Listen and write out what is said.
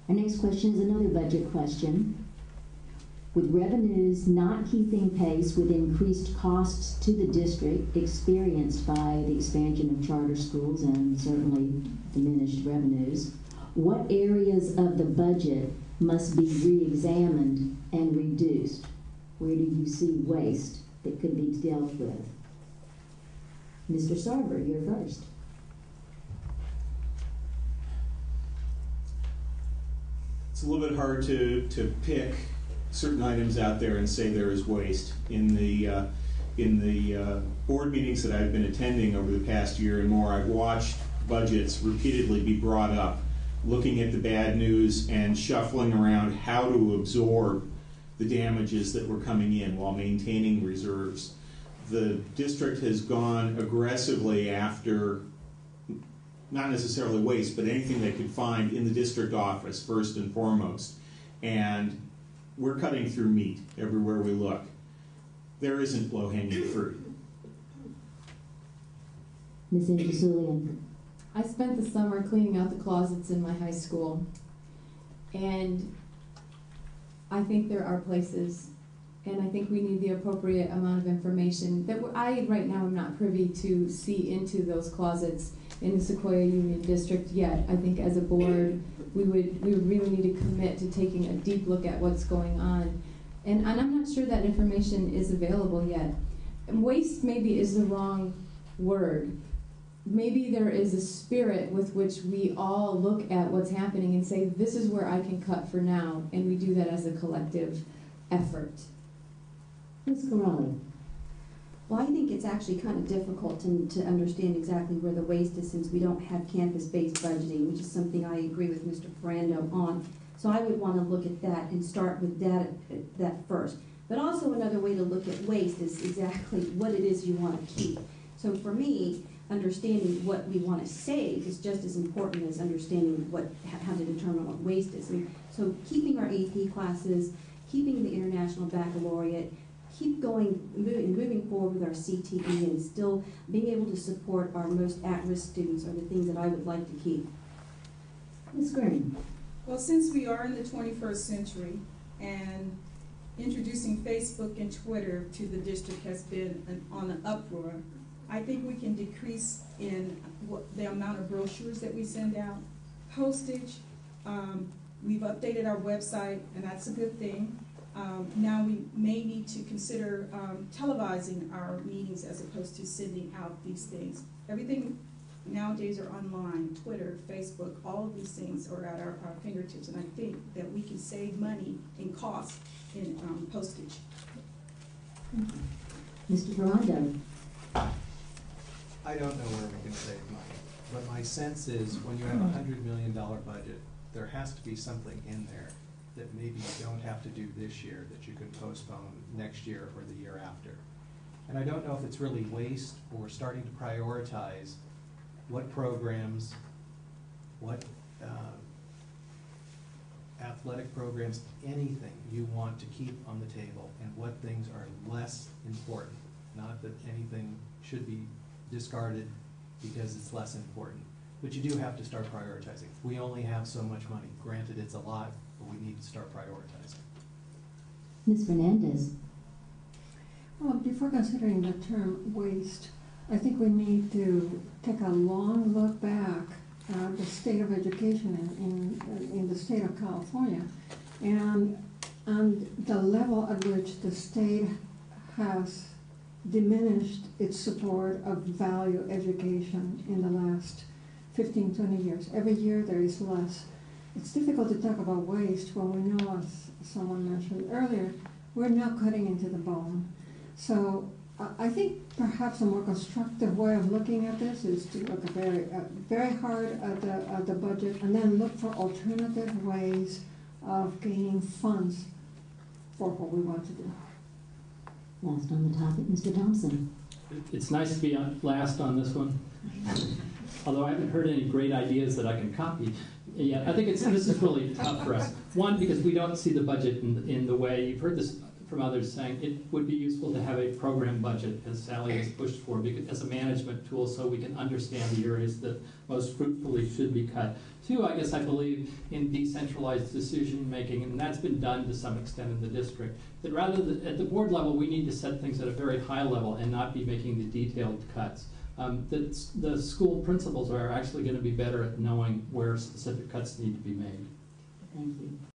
Our next question is another budget question. With revenues not keeping pace with increased costs to the district experienced by the expansion of charter schools and certainly diminished revenues, what areas of the budget must be re-examined and reduced? Where do you see waste that could be dealt with? Mr. Sarver, you're first. It's a little bit hard to pick certain items out there and say there is waste. In the board meetings that I've been attending over the past year and more, I've watched budgets repeatedly be brought up, looking at the bad news and shuffling around how to absorb the damages that were coming in while maintaining reserves. The district has gone aggressively after not necessarily waste, but anything they could find in the district office first and foremost. And we're cutting through meat everywhere we look. There isn't low-hanging fruit. Ms. Angesulian. I spent the summer cleaning out the closets in my high school, and I think there are places, and I think we need the appropriate amount of information that I right now am not privy to see into those closets in the Sequoia Union District yet. I think as a board, we would really need to commit to taking a deep look at what's going on. And I'm not sure that information is available yet. And waste maybe is the wrong word. Maybe there is a spirit with which we all look at what's happening and say, this is where I can cut for now, and we do that as a collective effort. Ms. Corrali. Well, I think it's actually kind of difficult to understand exactly where the waste is, since we don't have campus-based budgeting, which is something I agree with Mr. Ferrando on. So I would want to look at that and start with that first. But also another way to look at waste is exactly what it is you want to keep. So for me, understanding what we want to save is just as important as understanding how to determine what waste is. And so keeping our AP classes, keeping the International Baccalaureate, keep moving forward with our CTE, and still being able to support our most at-risk students are the things that I would like to keep. Ms. Green. Well, since we are in the 21st century and introducing Facebook and Twitter to the district has been on an uproar, I think we can decrease in the amount of brochures that we send out, postage. We've updated our website, and that's a good thing. Now we may need to consider televising our meetings as opposed to sending out these things. Everything nowadays are online, Twitter, Facebook, all of these things are at our fingertips, and I think that we can save money in cost in postage. Mr. Ferrando. I don't know where we can save money, but my sense is when you have a $100 million budget, there has to be something in there that maybe you don't have to do this year, that you can postpone next year or the year after. And I don't know if it's really waste or starting to prioritize what programs, what athletic programs, anything you want to keep on the table, and what things are less important. Not that anything should be discarded because it's less important, but you do have to start prioritizing. We only have so much money. Granted, it's a lot, but we need to start prioritizing. Ms. Fernandez. Well, before considering the term waste, I think we need to take a long look back at the state of education in the state of California, and the level at which the state has diminished its support of value education in the last 15, 20 years. Every year there is less. It's difficult to talk about waste when we know, as someone mentioned earlier, we're now cutting into the bone. So I think perhaps a more constructive way of looking at this is to look very hard at the budget, and then look for alternative ways of gaining funds for what we want to do. Last on the topic, Mr. Thompson. It's nice to be last on this one, although I haven't heard any great ideas that I can copy yet. I think this is really tough for us. One, because we don't see the budget in the way, you've heard this from others saying it would be useful to have a program budget, as Sally has pushed for, because, as a management tool, so we can understand the areas that most fruitfully should be cut. Two, I guess I believe in decentralized decision-making, and that's been done to some extent in the district. That rather than, at the board level, we need to set things at a very high level and not be making the detailed cuts. That the school principals are actually going to be better at knowing where specific cuts need to be made. Thank you.